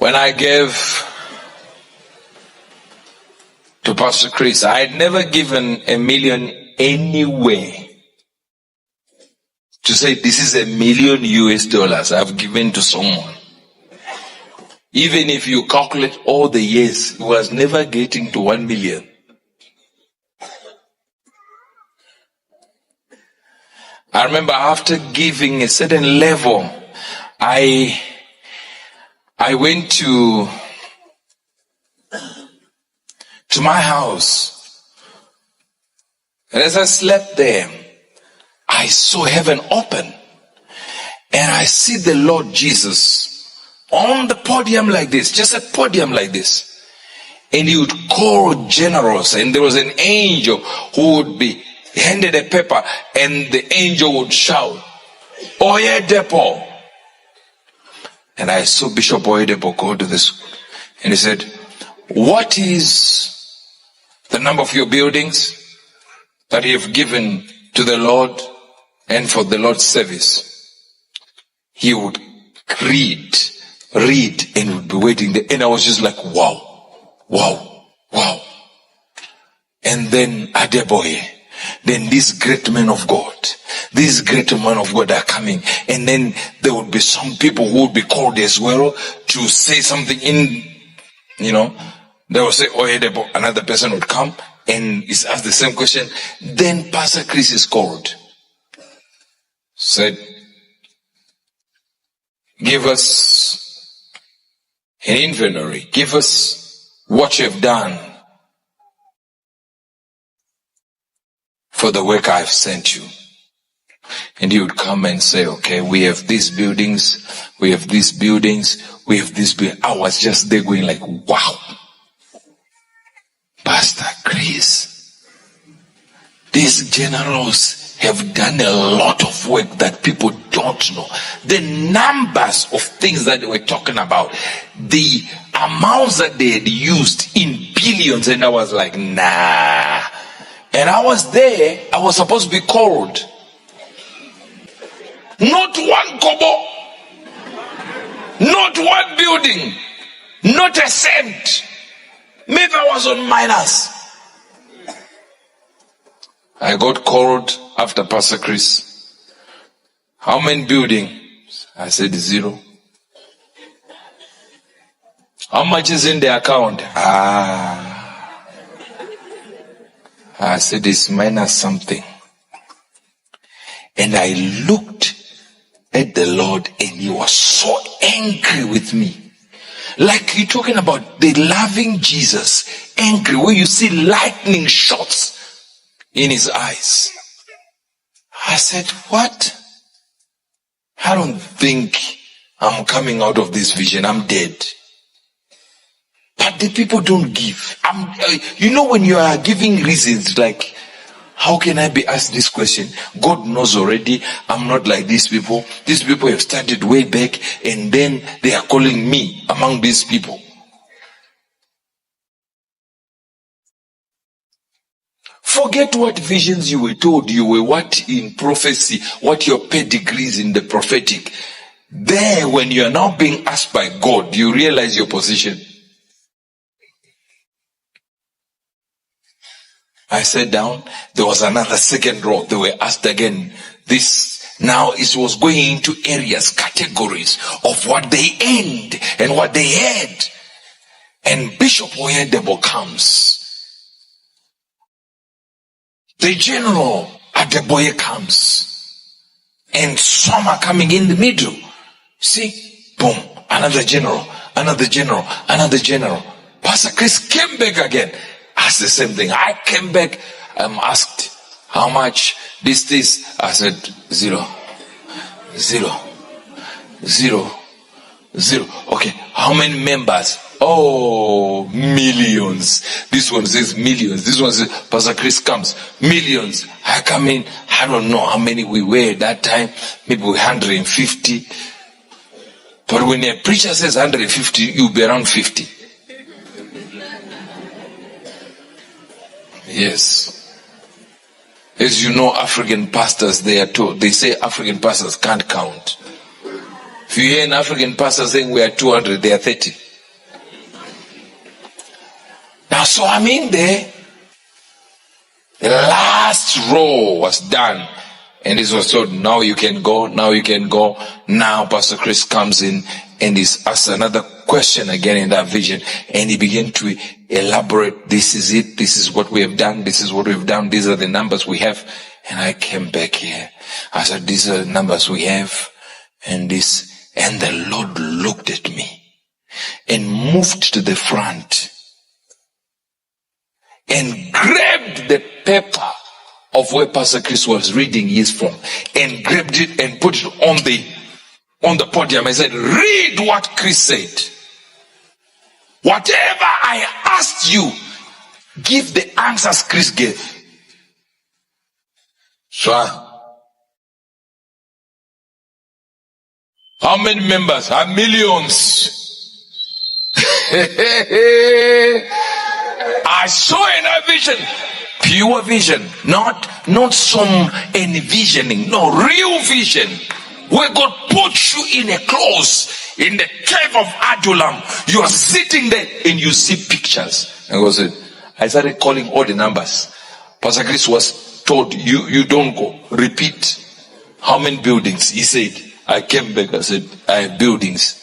When I gave to Pastor Chris, I had never given $1 million anywhere to say this is $1 million US I've given to someone. Even if you calculate all the years, it was never getting to 1 million. I remember after giving a certain level, I went to my house. And as I slept there, I saw heaven open. And I see the Lord Jesus on the podium like this, just a podium like this. And he would call generals, and there was an angel who would be handed a paper, and the angel would shout, Oyedepo. And I saw Bishop Oyedepo go to this, and he said, what is the number of your buildings that you have given to the Lord and for the Lord's service? He would read, and would be waiting there. And I was just like, wow. And then Adeboye, then these great men of God are coming. And then there would be some people who would be called as well to say something in, they would say, Oyedepo, another person would come and is asked the same question. Then Pastor Chris is called. Said, give us an inventory. Give us what you have done for the work I've sent you. And he would come and say, okay, we have these buildings, we have these buildings, we have this building. I was just there going like, wow. Pastor Chris, these generals have done a lot of work that people don't know. The numbers of things that they were talking about, the amounts that they had used in billions, and I was like, nah. And I was there, I was supposed to be called. Not one kobo, not one building, not a cent. Maybe I was on minus. I got called after Pastor Chris. How many buildings? I said 0. How much is in the account? I said it's minus something. And I looked at the Lord and he was so angry with me. Like you're talking about the loving Jesus, angry, where you see lightning shots in his eyes. I said, what? I don't think I'm coming out of this vision. I'm dead. But the people don't give. When you are giving reasons like, how can I be asked this question? God knows already I'm not like these people. These people have started way back and then they are calling me among these people. Forget what visions you were told, you were what in prophecy, what your pedigrees in the prophetic. There, when you are now being asked by God, you realize your position. I sat down, there was another second row, they were asked again. Now it was going into areas, categories of what they earned and what they had. And Bishop Oyedepo comes. The general Adeboye comes. And some are coming in the middle. See, boom, another general. Pastor Chris came back again. Asked the same thing. I came back, asked how much this is. I said 0. Okay, how many members? Oh, millions. This one says millions. This one says Pastor Chris comes. Millions. I come in. I don't know how many we were at that time. Maybe 150. But when a preacher says 150, you'll be around 50. Yes. As you know, African pastors, they say African pastors can't count. If you hear an African pastor saying we are 200, they are 30. Now, so I'm in there. The last row was done. And this was told, now you can go, now you can go. Now Pastor Chris comes in and he's asked another question again in that vision. And he began to elaborate, this is it, this is what we have done, this is what we've done, these are the numbers we have. And I came back here. I said, these are the numbers we have. And this, and the Lord looked at me and moved to the front and grabbed the paper of where Pastor Chris was reading his from, and grabbed it and put it on the podium and said, read what Chris said. Whatever I asked you, give the answers Chris gave. So, how many members? Millions. I saw in a vision, pure vision, not some envisioning, no, real vision, where God puts you in a close, in the cave of Adullam. You are sitting there and you see pictures. And God said, I started calling all the numbers. Pastor Chris was told, you don't go. Repeat. How many buildings? He said, I came back, I said, I have buildings.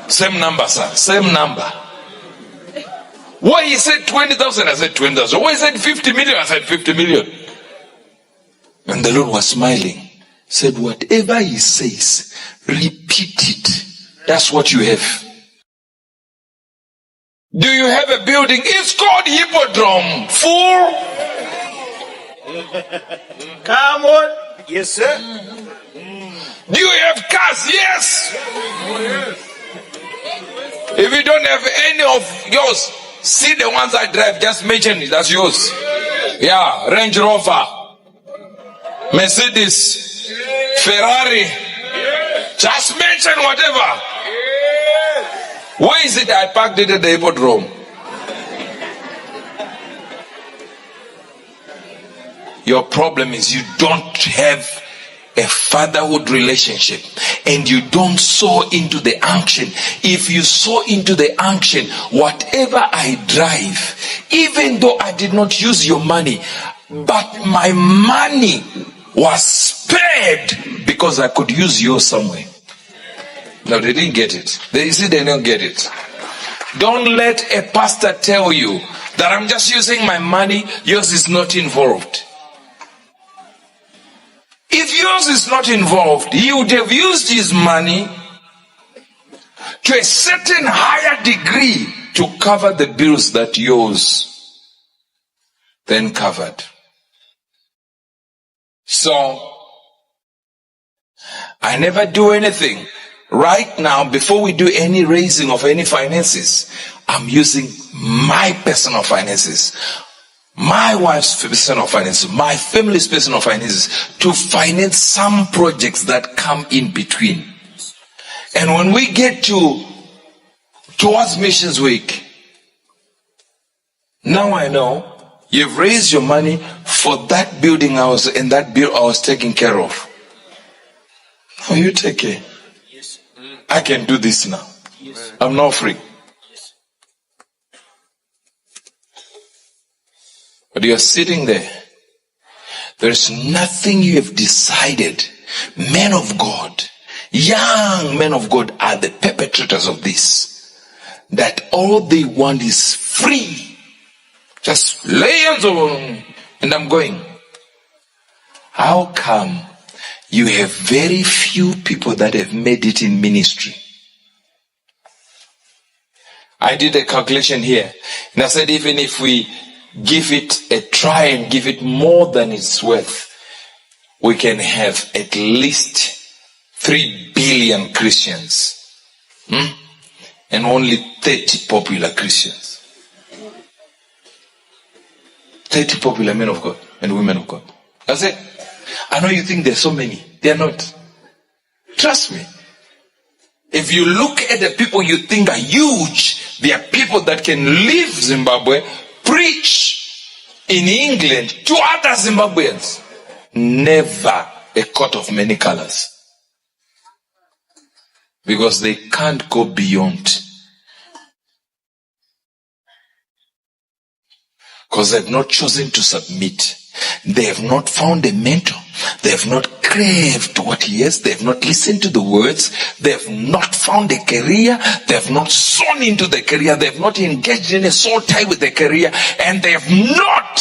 Same number, sir. Same number. Why he said 20,000, I said 20,000. Why he said 50 million, I said 50 million. And the Lord was smiling. Said, whatever he says, repeat it. That's what you have. Do you have a building? It's called Hippodrome. Fool. Come on. Yes, sir. Do you have cars? Yes. If you don't have any of yours, see the ones I drive, just mention it, that's yours. Yeah, Range Rover, Mercedes, Ferrari, just mention whatever. Where is it? I parked it at the Hippodrome. Your problem is you don't have a fatherhood relationship, and you don't sow into the unction. If you sow into the unction, whatever I drive, even though I did not use your money, but my money was spared because I could use yours somewhere. No, they didn't get it. They don't get it. Don't let a pastor tell you that I'm just using my money, yours is not involved. If yours is not involved, he would have used his money to a certain higher degree to cover the bills that yours then covered. So, I never do anything. Right now, before we do any raising of any finances, I'm using my personal finances, my wife's personal finances, my family's personal finances to finance some projects that come in between. And when we get towards Missions Week, now I know you've raised your money for that building I was taking care of. Now you take care. Yes. I can do this now. Yes. I'm not free. Yes. But you're sitting there. There's nothing you have decided. Men of God, young men of God are the perpetrators of this. That all they want is free. Just lay hands on and I'm going. How come you have very few people that have made it in ministry? I did a calculation here, and I said even if we give it a try and give it more than it's worth, we can have at least 3 billion Christians, and only 30 popular Christians. 30 popular men of God and women of God. That's it. I know you think there's so many. They're not. Trust me. If you look at the people you think are huge, they are people that can leave Zimbabwe, preach in England to other Zimbabweans. Never a coat of many colors. Because they can't go beyond because they have not chosen to submit. They have not found a mentor. They have not craved what he has. They have not listened to the words. They have not found a career. They have not sown into the career. They have not engaged in a soul tie with the career. And they have not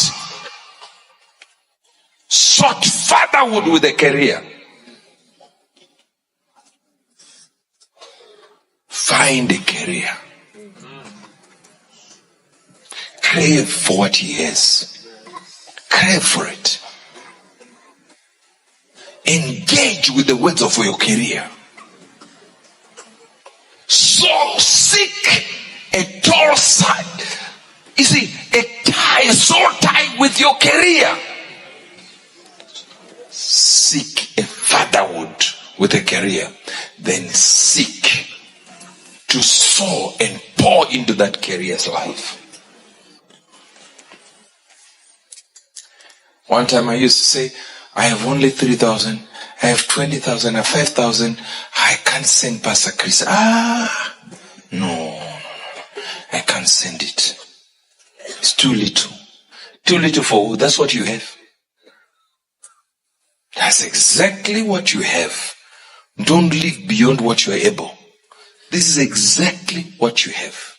sought fatherhood with the career. Find a career. Crave for what he has. Crave for it. Engage with the words of your career. So seek a tall side. You see, a soul tie with your career. Seek a fatherhood with a career. Then seek to sow and pour into that career's life. One time I used to say, I have only 3,000, I have 20,000, I have 5,000, I can't send Pastor Chris. No, I can't send it. It's too little. Too little for who? That's what you have. That's exactly what you have. Don't live beyond what you are able. This is exactly what you have.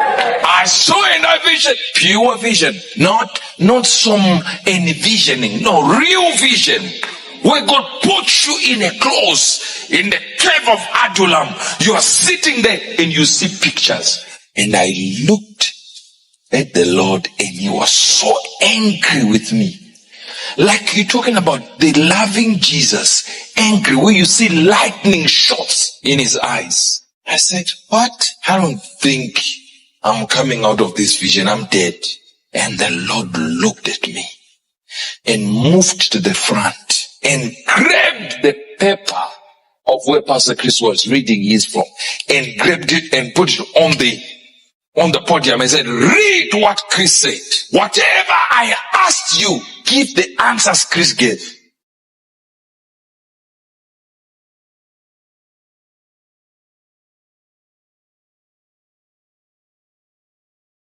I saw in a vision, pure vision, not some envisioning, no, real vision. Where God puts you in a close, in the cave of Adullam. You are sitting there and you see pictures. And I looked at the Lord and he was so angry with me. Like you're talking about the loving Jesus, angry, where you see lightning shots in his eyes. I said, what? I don't think I'm coming out of this vision. I'm dead. And the Lord looked at me and moved to the front and grabbed the paper of where Pastor Chris was reading his from and grabbed it and put it on the podium and said, read what Chris said. Whatever I asked you, give the answers Chris gave.